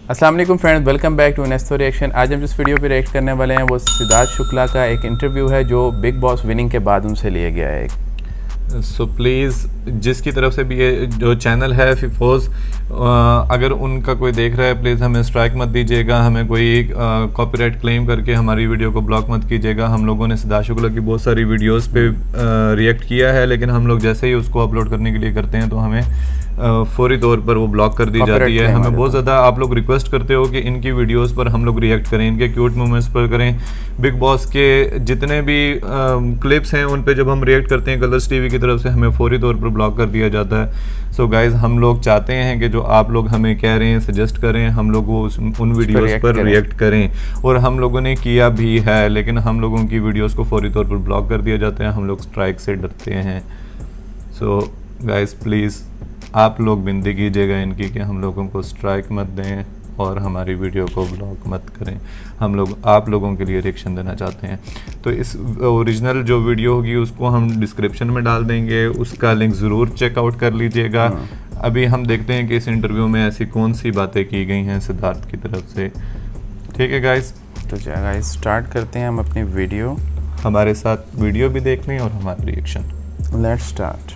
अस्सलाम वालेकुम friends, welcome back to Nesto reaction. आज हम जिस वीडियो पे रिएक्ट करने वाले हैं वो सिद्धार्थ शुक्ला का एक इंटरव्यू है जो बिग बॉस विनिंग के बाद उनसे लिया गया है। सो प्लीज़ जिसकी तरफ से भी ये जो चैनल है फिफोज, अगर उनका कोई देख रहा है प्लीज़ हमें स्ट्राइक मत दीजिएगा, हमें कोई कॉपीराइट क्लेम करके हमारी वीडियो को ब्लॉक मत कीजिएगा। हम लोगों ने सिद्धार्थ शुक्ला की बहुत सारी वीडियोस पे रिएक्ट किया है, लेकिन हम लोग जैसे ही उसको अपलोड करने के लिए करते हैं तो हमें फौरी तौर पर वो ब्लॉक कर दी जाती है। हमें बहुत ज़्यादा आप लोग रिक्वेस्ट करते हो कि इनकी वीडियोस पर हम लोग रिएक्ट करें, इनके क्यूट मोमेंट्स पर करें। बिग बॉस के जितने भी क्लिप्स हैं उन पे जब हम रिएक्ट करते हैं कलर्स टीवी की तरफ से हमें फौरी तौर पर ब्लॉक कर दिया जाता है। सो गाइज, हम लोग चाहते हैं कि जो आप लोग हमें कह रहे हैं, सजेस्ट करें, हम लोग वो उन वीडियोस पर रिएक्ट करें, और हम लोगों ने किया भी है, लेकिन हम लोगों की वीडियोस को फौरी तौर पर ब्लॉक कर दिया जाता है। हम लोग स्ट्राइक से डरते हैं। सो गाइज प्लीज़ आप लोग विनती कीजिएगा इनकी कि हम लोगों को स्ट्राइक मत दें और हमारी वीडियो को ब्लॉक मत करें। हम लोग आप लोगों के लिए रिएक्शन देना चाहते हैं। तो इस ओरिजिनल जो वीडियो होगी उसको हम डिस्क्रिप्शन में डाल देंगे, उसका लिंक ज़रूर चेकआउट कर लीजिएगा। अभी हम देखते हैं कि इस इंटरव्यू में ऐसी कौन सी बातें की गई हैं सिद्धार्थ की तरफ से। ठीक है गाइस, तो गाइस स्टार्ट करते हैं हम अपनी वीडियो। हमारे साथ वीडियो भी देख लें और हमारा रिएक्शन। Let's start.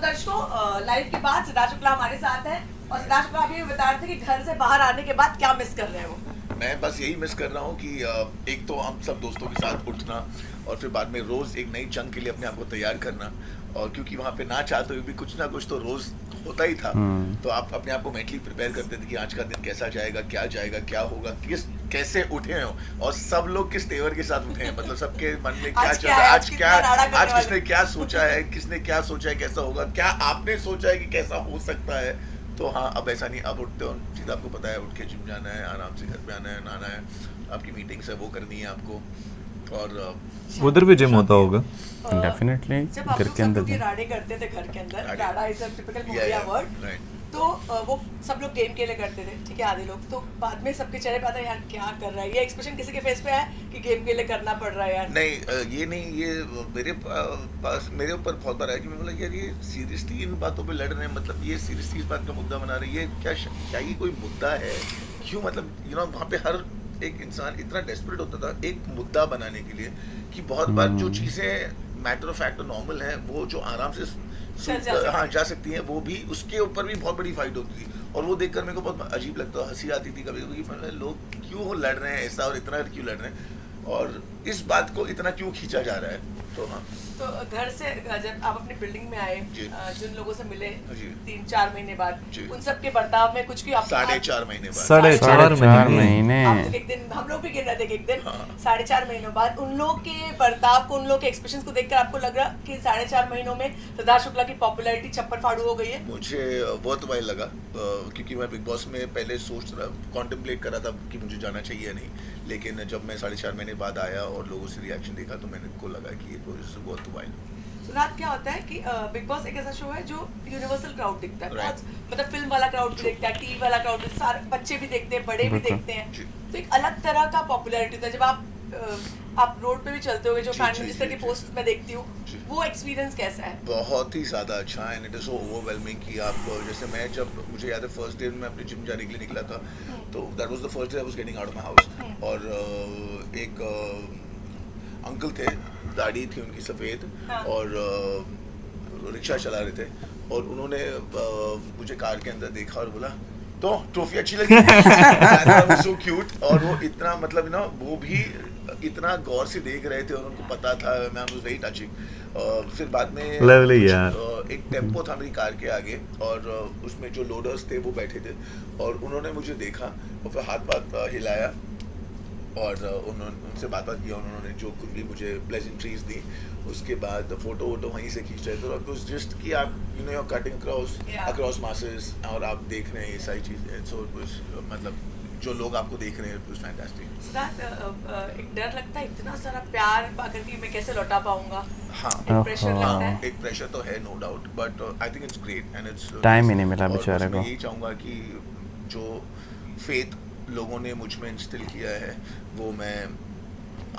दर्शकों, लाइव के बाद सिद्धार्थ शुक्ला हमारे साथ है और सिद्धार्थ शुक्ला अभी बता रहे थे कि घर से बाहर आने के बाद क्या मिस कर रहे हो। मैं बस यही मिस कर रहा हूँ कि एक तो हम सब दोस्तों के साथ उठना और फिर बाद में रोज एक नई जंग के लिए अपने आप को तैयार करना, और क्योंकि वहाँ पे ना चाहते हुए भी कुछ ना कुछ तो रोज होता ही था, तो आप अपने आप को मेंटली प्रिपेयर करते थे कि आज का दिन कैसा जाएगा, क्या होगा, कैसे उठे हो, और सब लोग किस तेवर के साथ उठे हैं, मतलब सबके मन में क्या चल रहा है, आज किसने क्या सोचा है, कैसा होगा, क्या आपने सोचा है कि कैसा हो सकता है। तो हाँ, अब ऐसा नहीं, अब उठते हो सीधा, आपको पता है उठ के जिम जाना है, आराम से घर पे आना है, नहाना है, आपकी मीटिंग्स है वो करनी है आपको, और उधर भी जिम होता होगा डेफिनेटली। घर के अंदर राडे करते थे, घर के अंदर राडा इज अ टिपिकल मुंडिया वर्ड, तो वो सब लोग गेम के लिए करते थे, ठीक है, आधे लोग। तो बाद में सबके चेहरे पे आता है यार क्या कर रहा है, ये एक्सप्रेशन किसी के फेस पे है कि गेम के लिए करना पड़ रहा है यार। नहीं, ये मेरे पास मेरे ऊपर बहुत बार है कि मैं बोला यार ये सीरियसली इन बातों पे लड़ रहे हैं, मतलब ये सीरियसली इस बात का मुद्दा बना रही है, क्या ये कोई मुद्दा है, क्यों, मतलब वहाँ पे हर एक इंसान इतना डेस्परेट होता था एक मुद्दा बनाने के लिए कि बहुत बार जो चीज़ें मैटर ऑफ फैक्ट और नॉर्मल है वो जो आराम से जा सकती हैं, वो भी उसके ऊपर भी बहुत बड़ी फाइट होती थी, और वो देखकर मेरे को बहुत अजीब लगता, हंसी आती थी कभी कभी, लोग क्यों लड़ रहे हैं ऐसा, और इतना क्यों लड़ रहे हैं, और इस बात को इतना क्यों खींचा जा रहा है। तो हाँ, तो घर से जब आप अपनी बिल्डिंग में आए, जिन लोगों से मिले 3-4 महीने बाद, उन सब के बर्ताव में कुछ 4.5 महीने बाद, 4.5 महीने एक दिन हम लोग भी गिर रहे थे एक दिन, 4.5 महीनों बाद उन लोग के बर्ताव को, उन लोग के एक्सप्रेशंस को देखकर आपको लग रहा कि 4.5 महीनों में सिद्धार्थ शुक्ला की पॉपुलैरिटी छप्पर फाड़ू हो गई है? मुझे बहुत वाइल लगा, क्योंकि मैं बिग बॉस में पहले कॉन्टेम्पलेट कर रहा था कि मुझे जाना चाहिए या नहीं, लेकिन जब मैं 4.5 महीने बाद आया और लोगों से रिएक्शन देखा तो मैंने को लगा कि ये बहुत वाइल। रात क्या होता है कि बिग बॉस एक ऐसा शो है जो यूनिवर्सल क्राउड दिखता है, मतलब फिल्म वाला क्राउड भी देखता है, टीवी वाला क्राउड भी, सारे बच्चे भी देखते हैं, बड़े भी देखते हैं, तो एक अलग तरह का पॉपुलैरिटी होता है। जब आप रोड पे भी चलते हो, जो फैन जिस तरह की पोस्ट मैं देखती हूँ, वो एक्सपीरियंस कैसा है? बहुत ही ज़्यादा अच्छा है, and it is so overwhelming कि आप, जैसे मैं जब, मुझे याद है फर्स्ट डे में अपने जिम जाने के लिए निकला था, तो that was the first day I was getting out of my house, और एक अंकल थे, दाढ़ी थी उनकी सफ़ेद, और रिक्शा चला रहे थे, और उन्होंने मुझे कार के अंदर देखा और बोला तो ट्रॉफी अच्छी लगी। सो क्यूट, और वो इतना, मतलब वो भी इतना गौर से देख रहे थे और उनको पता था, मैं वाज वेरी टचिंग। फिर बाद में एक टेम्पो था मेरी कार के आगे, और उसमें जो लोडर्स थे वो बैठे थे, और उन्होंने मुझे देखा और फिर हाथ हिलाया, और उनसे बात किया, उन्होंने जो कुछ भी मुझे प्लेजेंट्रीज दी, उसके बाद फोटो वहीं से खींच रहे थे, और जस्ट कि आप कटिंग अक्रॉस मासेस, और आप देख रहे हैं ये सारी चीज़ें, सो मतलब जो लोग आपको देख रहे हैं, इट वाज फैंटास्टिक। एक डर लगता है, इतना सारा प्यार पाकर कि मैं कैसे लौटा पाऊंगा? हाँ, एक प्रेशर लगता है, एक प्रेशर तो है, no doubt, but I think it's great, and it's time ही नहीं मिला बेचारे को। मैं यही चाहूँगा कि जो फेथ लोगों ने मुझ में इंस्टिल किया है वो मैं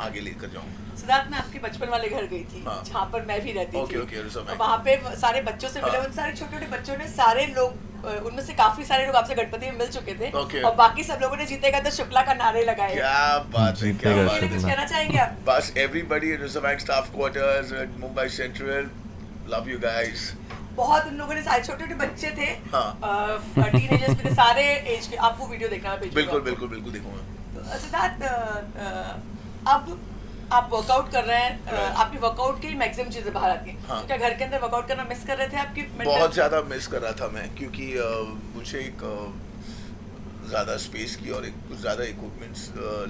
आगे लेकर जाऊँगा। सिद्धार्थ, मैं आपके बचपन वाले घर गई थी, जहाँ पर मैं भी रहती थी, ओके, वहाँ पे सारे बच्चों से मिले, उन सारे छोटे छोटे बच्चों ने सारे लोग उनमें से काफी सारे लोग आपसे गणपति में मिल चुके थे Okay. और बाकी सब लोगों ने जीतेगा तो शुक्ला का नारे लगाए। क्या बात है, क्या जीतेगा बात है। कुछ कहना चाहेंगे आप? बस everybody in Reserve Bank staff quarters at Mumbai Central, love you guys. बहुत उन लोगों ने सारे छोटे छोटे बच्चे थे, हाँ। टीनेजर्स भी थे, सारे एज के। आप वो वीडियो देखना, मैं भेजूंगा बिल्कुल आपको। बिल्कुल बिल्कुल देखूंगा। सिद्धार्थ, अब आप वर्कआउट कर रहे हैं, Right. आपकी वर्कआउट की मैक्सिमम चीजें बाहर आती हैं। हाँ। तो क्या घर के अंदर वर्कआउट करना मिस कर रहे थे आपकी mental? बहुत ज़्यादा मिस कर रहा था मैं, क्योंकि मुझे एक ज़्यादा स्पेस की और कुछ ज़्यादा इक्विपमेंट्स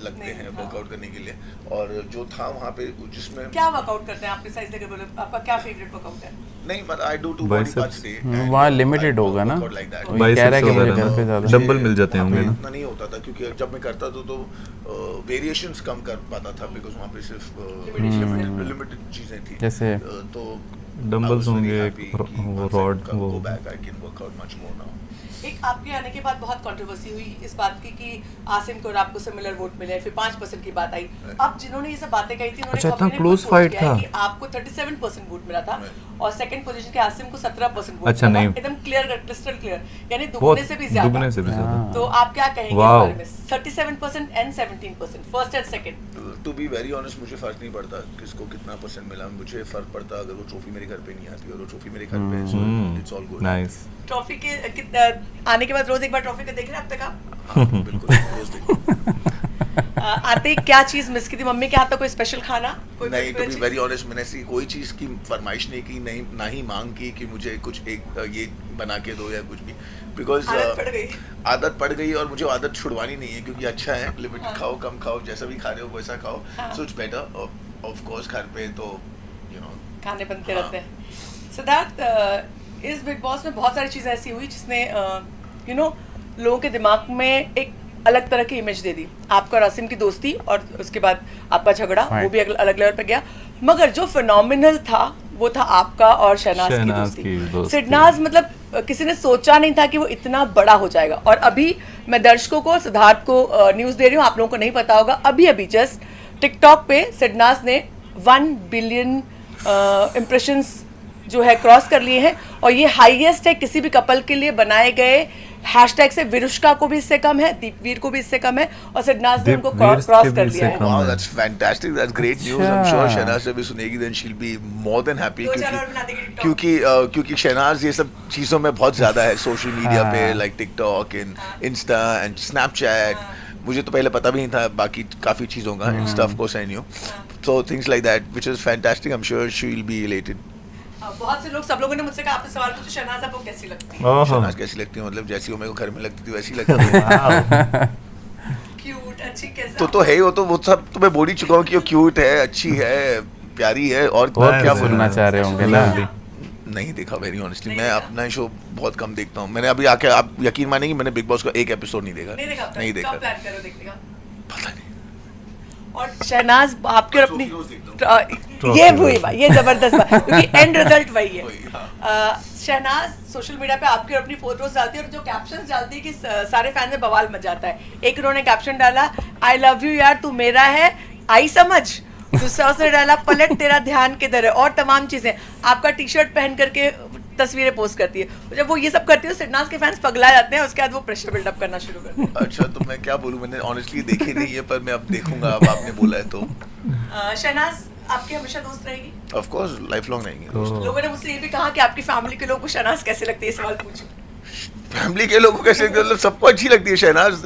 लगते नहीं, हैं हाँ। वर्कआउट करने के लिए, और जो था वहाँ पे जिसमें क्या वर्कआउट करते हैं आप प्रिसाइज लेकर बोलो, आपका क्या फेवरेट वर्कआउट है? नहीं, but I do 2 body Biceps. Parts day. वहाँ limited होगा ना? Like that. वही कह रहा है कि मुझे घर पे ज़्यादा डंबल मिल जाते होंगे ना। इतना नहीं होता था, क्योंकि जब मैं करता था तो वेरिएशंस कम कर पाता था, बिकॉज वहाँ पे सिर्फ लिमिटेड चीज़ें थी। जैसे तो डंबल्स होंगे, वो रॉड, वो go back, I can work out much more now. एक आपके आने के बाद बहुत कंट्रोवर्सी हुई इस बात की कि आसिम को और आपको सिमिलर वोट मिले, फिर 5% की बात आई। अब जिन्होंने ये सब बातें कही थी उन्होंने अच्छा, इतना कभी नहीं close पोस्ट fight किया है था। कि आपको 37% वोट मिला था और सेकंड पोजीशन के आसिम को 17% वोट अच्छा, मिला था। नहीं। एकदम क्लियर, क्रिस्टल क्लियर, यानी बहुत दुगने से भी ज्यादा। दुगने से भी ज्यादा। हाँ। तो आप क्या कहेंगे इस Wow. बारे में? 37% and 17%, first and second. To be very honest, मुझे फर्क नहीं पड़ता किसको कितना परसेंट मिला। मुझे फर्क पड़ता अगर वो ट्रॉफी मेरे घर पे नहीं आती, और वो ट्रॉफी मेरे घर पे है, so it's all good. Nice. Trophy के आने के बाद रोज एक बार ट्रॉफी को देख रहे हैं अब तक आप? हाँ, बिल्कुल रोज देखो। आते ही क्या चीज मिस की थी? मम्मी के हाथ का कोई स्पेशल खाना, कोई नहीं, टू particular बी चीज़? वेरी ऑनेस्ट, मैंने ऐसी कोई चीज़ की फरमाइश नहीं की, नहीं ना ही मांग की कि मुझे कुछ एक ये बना के दो या कुछ भी, बिकॉज आदत पड़ गई। आदत पड़ गई और मुझे आदत छुड़वानी नहीं है, क्योंकि अच्छा है, लिमिट हाँ। खाओ, कम खाओ, जैसा भी खा रहे हो वैसा खाओ, हाँ। So it's better. Of course घर पे तो खाने बनते हाँ। रहते हैं। सिद्धार्थ, इस बिग बॉस में बहुत सारी चीज़ें ऐसी हुई जिसने लोगों के दिमाग में एक अलग तरह की इमेज दे दी। आपका और आसिम की दोस्ती और उसके बाद आपका झगड़ा, वो Right. भी अलग लेवल पे गया। मगर जो फिनोमिनल था वो था आपका और शहनाज की शहनाज की दोस्ती। दोस्ती। सिडनाज मतलब किसी ने सोचा नहीं था कि वो इतना बड़ा हो जाएगा। और अभी मैं दर्शकों को, सिद्धार्थ को न्यूज़ दे रही हूँ, आप लोगों को नहीं पता होगा, अभी जस्ट टिकटॉक पे सिडनाज ने 1 बिलियन इम्प्रेशंस जो है क्रॉस कर लिए हैं, और ये हाईएस्ट है किसी भी कपल के लिए बनाए गए हैशटैग से। विरुष्का को भी इससे कम है, दीपवीर को भी इससे कम है, और सिडनाज ने उनको दीपवीर क्रॉस के कर भी लिया इससे है। कम wow, है। that's fantastic, that's great news. I'm sure अच्छा। शहनाज जब भी सुनेगी then she'll be more than happy, 2 channel और बना देगी TikTok। क्योंकि शहनाज ये सब चीज़ों में बहुत ज़्यादा है, सोशल मीडिया पे, हाँ। Like TikTok and Insta and Snapchat. मुझे तो पहले पता भी नहीं था बाकी काफ़ी चीज़ों का, Insta of course I knew, so things like that which is fantastic. I am sure she will be elated. बहुत से लोग, सब लोगों ने मुझसे कहा, आपसे सवाल पूछो, शहनाज आपको कैसी लगती है? ओहो। शहनाज कैसी लगती है? मतलब जैसी वो मेरे को घर में लगती थी वैसी लगती है। क्यूट, अच्छी, कैसा? तो है ही, वो सब तो मैं बोल ही चुका हूँ कि वो क्यूट है, अच्छी है, प्यारी है, और क्या क्या बोलना। सुनना चाह रहे होंगे ना? नहीं देखा, वेरी ऑनेस्टली नहीं मैं देखा? अपना शो बहुत कम देखता हूँ। मैंने अभी आके, आप यकीन मानेंगे, मैंने बिग बॉस का एक एपिसोड नहीं देखा। नहीं देखा अब तक? नहीं कब देखा, प्लान करो देखने का? पता नहीं। और शहनाज आपके और अपनी ट्रॉफी रोज देखता ये हुई बात, ये जबरदस्त बात, क्योंकि एंड रिजल्ट वही है। वही, हाँ। शहनाज सोशल मीडिया पे आपकी और अपनी फोटोज डालती है, और जो कैप्शंस डालती है कि सारे फैन में बवाल मच जाता है। एक उन्होंने कैप्शन डाला, आई लव यू यार, तू मेरा है, आई समझ। दूसरा उसने डाला, पलट तेरा ध्यान किधर है, और तमाम चीजें। आपका टी शर्ट पहन करके तस्वीरें पोस्ट करती है। जब वो ये सब करती है, सिडनाज के फैंस पगला जाते हैं, उसके बाद वो प्रेशर बिल्डअप करना शुरू करते हैं। अच्छा, तो मैं क्या बोलूँ, मैंने ऑनेस्टली देखी नहीं है, पर मैं अब देखूंगा, अब आपने बोला है तो। शहनाज आपकी हमेशा दोस्त रहेगी? ऑफ कोर्स लाइफ लॉन्ग रहेंगे। तो लोगों ने मुझसे ये भी कहा कि आपकी फैमिली के लोगों को शहनाज कैसे लगती है, ये सवाल पूछो। फैमिली के लोगों को कैसे, मतलब सबको अच्छी लगती है शहनाज,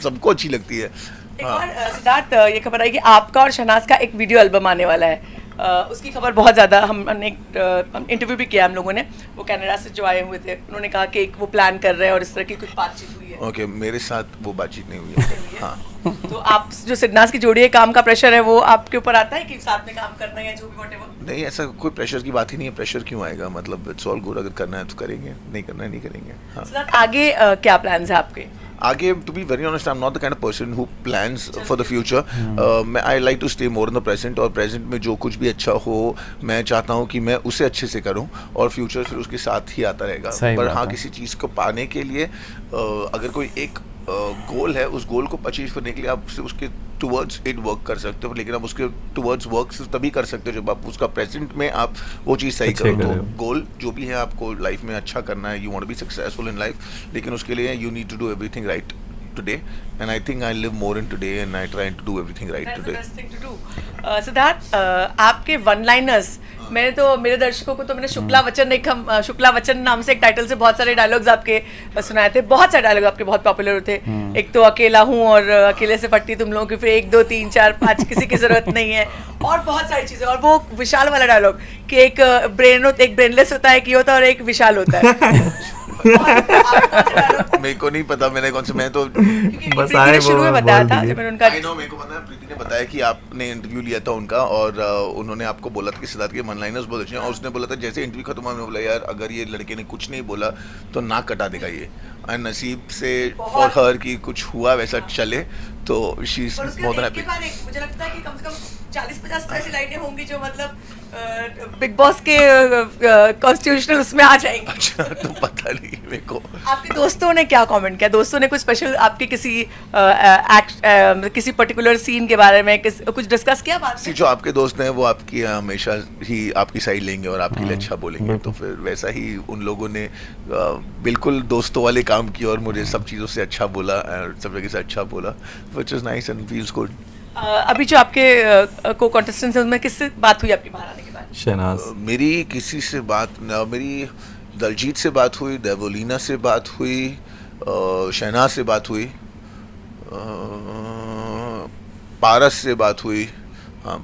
सबको अच्छी लगती है। एक और सिद्धार्थ, ये खबर आई कि आपका और शहनाज का एक वीडियो एल्बम आने वाला है। उसकी खबर बहुत ज़्यादा, हमने एक इंटरव्यू भी किया हम लोगों ने, वो कनाडा से जो आए हुए थे, उन्होंने कहा कि एक वो प्लान कर रहे हैं और इस तरह की कुछ बातचीत हुई है। ओके, मेरे साथ वो बातचीत नहीं हुई है। हाँ, तो आप जो सिडनाज की जोड़ी है, काम का प्रेशर है वो आपके ऊपर आता है कि साथ में काम करना है या जो भी व्हाटएवर? नहीं, ऐसा कोई प्रेशर की बात ही नहीं है। प्रेशर क्यों आएगा? मतलब इट्स ऑल गुड, अगर करना है तो करेंगे, नहीं करना है नहीं करेंगे। हाँ, सिद्धार्थ, आगे क्या प्लान्स है आपके? आगे, to be very honest, I am not the kind of person who plans for the future. मैं I like to stay more in the present, और प्रेजेंट में जो कुछ भी अच्छा हो मैं चाहता हूँ कि मैं उसे अच्छे से करूँ, और फ्यूचर फिर उसके साथ ही आता रहेगा। सही पर बात हाँ, है। किसी चीज़ को पाने के लिए अगर कोई एक गोल है, उस गोल को अचीव करने के लिए आप उसके टुवर्ड्स इट वर्क कर सकते हो, लेकिन आप उसके टुवर्ड्स वर्क तभी कर सकते हो जब आप उसका प्रेजेंट में आप वो चीज़ सही करो। तो गोल जो भी है आपको लाइफ में अच्छा करना है, you want to be successful in life, लेकिन उसके लिए you need to do everything right today, and I think I live more in today and I try to do everything right That's today. the best thing to do. Siddharth, आपके one liners, मैंने तो मेरे दर्शकों को तो मैंने शुक्ला वचन नाम से एक टाइटल से बहुत सारे डायलॉग्स आपके सुनाए थे, बहुत सारे डायलॉग आपके बहुत पॉपुलर थे। एक तो अकेला हूँ और अकेले से फटती तुम लोगों की, फिर 1 2 3 4 5 किसी की जरूरत नहीं है, और बहुत सारी चीजें। और वो विशाल वाला डायलॉग कि एक ब्रेनलेस होता है, एक ये होता है और एक विशाल होता है। मेरे को नहीं पता मैंने कौन से, मैं तो बस आए शुरू में बताया था जब मैंने उनका, I know, मेरे को पता है, प्रीति ने बताया कि आपने इंटरव्यू लिया था उनका और उन्होंने आपको बोला था कि सिद्धार्थ के वन लाइनर्स बहुत अच्छे हैं, और उसने बोला था जैसे इंटरव्यू खत्म हुआ, मैंने बोला यार अगर ये लड़के ने कुछ नहीं बोला तो नाक कटा देगा ये, और नसीब से फॉर हर की कुछ हुआ वैसा चले, तो she is more than happy. मुझे लगता है कि कम से कम 40-50 तो ऐसी लाइनें होंगी जो मतलब बिग बॉस के कॉन्स्टिट्यूशनल उसमें आ जाएंगी। अच्छा, तो पता नहीं मेरे को। आपके दोस्तों ने क्या कमेंट किया? दोस्तों ने कुछ स्पेशल आपके किसी पर्टिकुलर सीन के बारे में कुछ डिस्कस किया बात में? जो आपके दोस्त हैं वो आपकी हमेशा ही आपकी साइड लेंगे और आपके लिए अच्छा बोलेंगे, तो फिर वैसा ही उन लोगों ने बिल्कुल दोस्तों वाले काम किए और मुझे सब चीज़ों से अच्छा बोला, सब जगह से अच्छा बोला, which is nice and feels good. अभी जो आपके को कॉन्टेस्टेंट्स हैं उनमें किससे बात हुई आपकी बाहर आने के बाद? शहनाज, मेरी किसी से बात मेरी दलजीत से बात हुई, देवोलीना से बात हुई, शहनाज से बात हुई, पारस से बात हुई, हाँ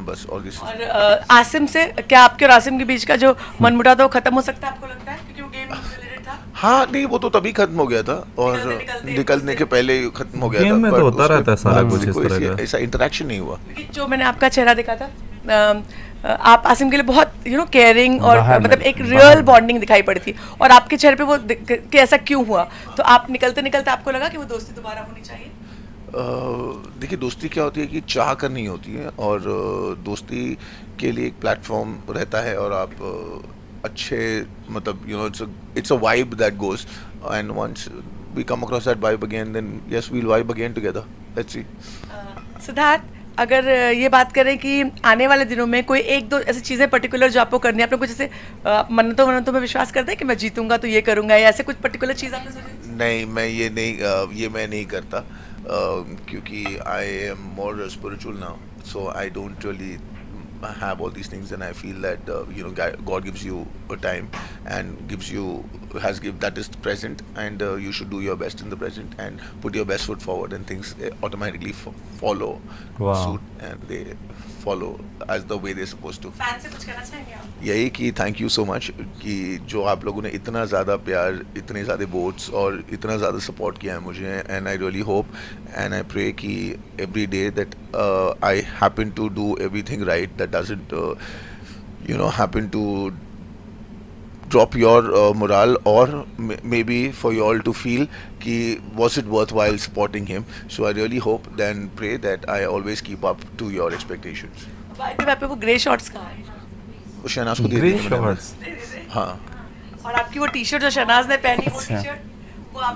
बस और किसी। और आसिम से क्या आपके और आसिम के बीच का जो मनमुटाव था वो खत्म हो सकता है आपको लगता है, क्योंकि वो गेम रिलेटेड था? हाँ नहीं, वो तो तभी खत्म हो गया था, और निकलने के पहले ही खत्म हो गया था। गेम में तो होता रहता है सारा कुछ इस तरह का, ऐसा इंटरेक्शन नहीं हुआ। जो मैंने आपका चेहरा देखा था, आप आसिम के लिए बहुत केयरिंग और मतलब एक रियल बॉन्डिंग दिखाई पड़ी थी, और आपके चेहरे पे वो कि ऐसा क्यों हुआ? तो आप निकलते आपको लगा कि वो दोस्ती दोबारा होनी चाहिए? देखिए, दोस्ती क्या होती है कि चाह कर नहीं होती है, और दोस्ती के लिए एक प्लेटफॉर्म रहता है, और आप अच्छे मतलब it's a vibe that goes, and once we come across that vibe again, then yes we will vibe again together, let's see. Siddharth, अगर ये बात करें कि आने वाले दिनों में कोई 1-2 ऐसी चीज़ें पर्टिकुलर जो आपको करनी है, आपने कुछ ऐसे मन्नतों में विश्वास करते हैं कि मैं जीतूंगा तो ये करूंगा, या ऐसे कुछ पर्टिकुलर चीज़ आपने सोची? नहीं, मैं नहीं करता, क्योंकि I am more spiritual now, so I don't really have all these things, and I feel that God gives you a time and that is present, and you should do your best in the present and put your best foot forward, and things automatically follow suit, and they follow as the way they're supposed to. Fan से कुछ कहना चाहेंगे आप? यही कि thank you so much कि जो आप लोगों ने इतना ज़्यादा प्यार, इतने ज़्यादा वोट्स और इतना ज़्यादा सपोर्ट किया है मुझे, and I really hope and I pray कि every day that I happen to do everything right, that doesn't happen to drop your morale, or maybe for you all to feel ki was it worthwhile supporting him. So I really hope and pray that I always keep up to your expectations. By the way, आपके वो grey shorts कहाँ हैं? वो शहनाज को दे grey दिए मैंने। Shorts, हाँ, और आपकी वो टी-शर्ट जो शहनाज ने पहनी, वो टी-शर्ट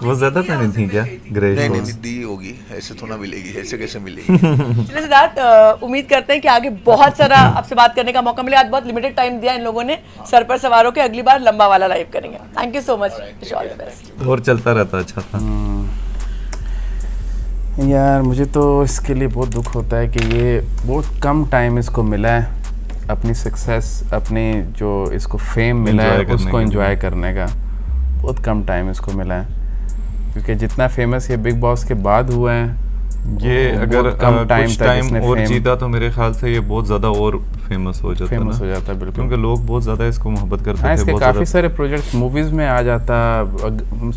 वो ज्यादा पहनी थी क्या? ग्रे नहीं शॉर्ट्स दी होगी, ऐसे थोड़ा मिलेगी, ऐसे कैसे मिलेगी? चलिए सिद्धार्थ, उम्मीद करते हैं कि आगे बहुत सारा आपसे बात करने का मौका मिले। आज बहुत लिमिटेड टाइम दिया इन लोगों ने, सर पर सवार होकर अगली बार लंबा वाला लाइव करेंगे। Thank you so much, wish all the best. और चलता रहता, अच्छा था। यार मुझे तो इसके लिए बहुत दुख होता है कि ये बहुत कम टाइम इसको मिला है अपनी सक्सेस, अपनी जो इसको फेम मिला है उसको एंजॉय करने का, बहुत कम टाइम इसको मिला है, क्योंकि जितना फेमस ये बिग बॉस के बाद हुआ है, ये अगर कम कुछ टाइम और जीता तो मेरे ख्याल से ये बहुत ज़्यादा और फेमस हो जाता, बिल्कुल, क्योंकि लोग बहुत ज़्यादा इसको मोहब्बत करते थे। इसके काफ़ी सारे प्रोजेक्ट्स मूवीज़ में आ जाता,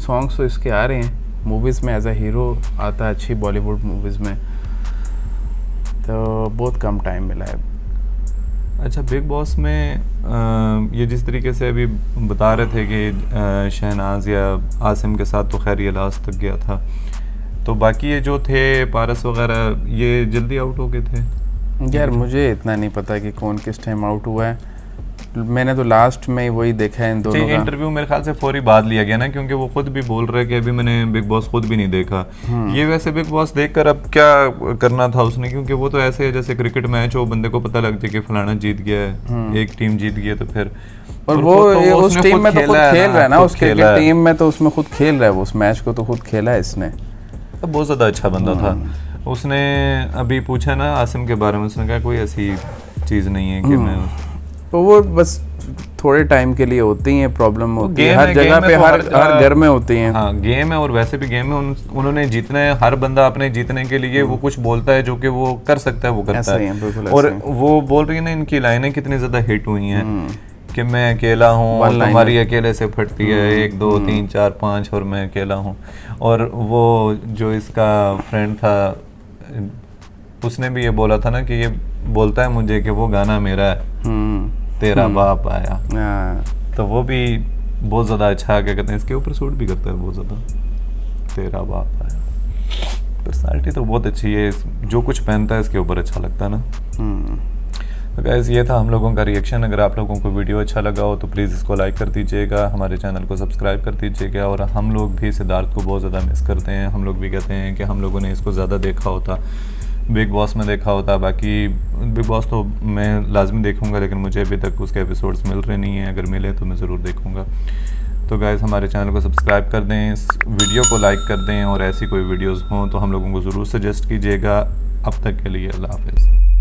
सॉन्ग्स तो इसके आ रहे हैं मूवीज़ में, एज अ हीरो आता अच्छी बॉलीवुड मूवीज़ में, तो बहुत कम टाइम मिला है। अच्छा, बिग बॉस में ये जिस तरीके से अभी बता रहे थे कि शहनाज या आसिम के साथ तो खैर ये लास्ट तक गया था, तो बाकी ये जो थे पारस वगैरह ये जल्दी आउट हो गए थे? यार मुझे इतना नहीं पता कि कौन किस टाइम आउट हुआ है, मैंने तो लास्ट में वही देखा है इन दोनों का। इंटरव्यू मेरे ख्याल से फौरी बाद लिया गया ना, क्योंकि वो खुद भी बोल रहे कि अभी मैंने बिग बॉस खुद भी नहीं देखा। ये वैसे बिग बॉस देखकर अब क्या करना था उसने, क्योंकि वो तो ऐसे है जैसे क्रिकेट मैच हो, बंदे को पता लग जाए कि फलाना जीत गया है, एक टीम जीत गई है तो फिर और वो उस टीम में तो खुद खेल रहा है ना, उस क्रिकेट टीम में तो उसमें खुद खेल रहा है, वो उस मैच को तो खुद खेला है इसने। बहुत ज़्यादा अच्छा बंदा था। उसने अभी पूछा ना आसिम के बारे में, उसने कहा कोई ऐसी चीज़ नहीं है कि मैं, तो वो बस थोड़े टाइम के लिए होती हैं, प्रॉब्लम होती है गेम हर है, जगह गेम पे, है तो हर घर में होती हैं। हाँ गेम है, और वैसे भी गेम है, उन्होंने जीतना है। हर बंदा अपने जीतने के लिए वो कुछ बोलता है जो कि वो कर सकता है, वो करता ऐसा ही है। है, बिल्कुल और ऐसा ही। वो बोल रही है ना, इनकी लाइनें कितनी ज्यादा हिट हुई हैं कि मैं अकेला हूँ और तुम्हारी अकेले से फटती है 1 2 3 4 5 और मैं अकेला हूँ। और वो जो इसका फ्रेंड था उसने भी ये बोला था ना कि ये बोलता है मुझे कि वो गाना मेरा है, तेरा बाप आया। तो वो भी बहुत ज़्यादा अच्छा, क्या कहते हैं, इसके ऊपर सूट भी करता है बहुत ज़्यादा, तेरा बाप आया। पर्सनालिटी तो बहुत अच्छी है, जो कुछ पहनता है इसके ऊपर अच्छा लगता है ना। तो गाइस ये था हम लोगों का रिएक्शन। अगर आप लोगों को वीडियो अच्छा लगा हो तो प्लीज़ इसको लाइक कर दीजिएगा, हमारे चैनल को सब्सक्राइब कर दीजिएगा। और हम लोग भी सिद्धार्थ को बहुत ज़्यादा मिस करते हैं। हम लोग भी कहते हैं कि हम लोगों ने इसको ज़्यादा देखा होता, बिग बॉस में देखा होता। बाकी बिग बॉस तो मैं लाजमी देखूंगा, लेकिन मुझे अभी तक उसके एपिसोड्स मिल रहे नहीं हैं। अगर मिले तो मैं ज़रूर देखूंगा। तो गाइस हमारे चैनल को सब्सक्राइब कर दें, इस वीडियो को लाइक कर दें, और ऐसी कोई वीडियोस हों तो हम लोगों को ज़रूर सजेस्ट कीजिएगा। अब तक के लिए अल्लाह हाफ़िज़।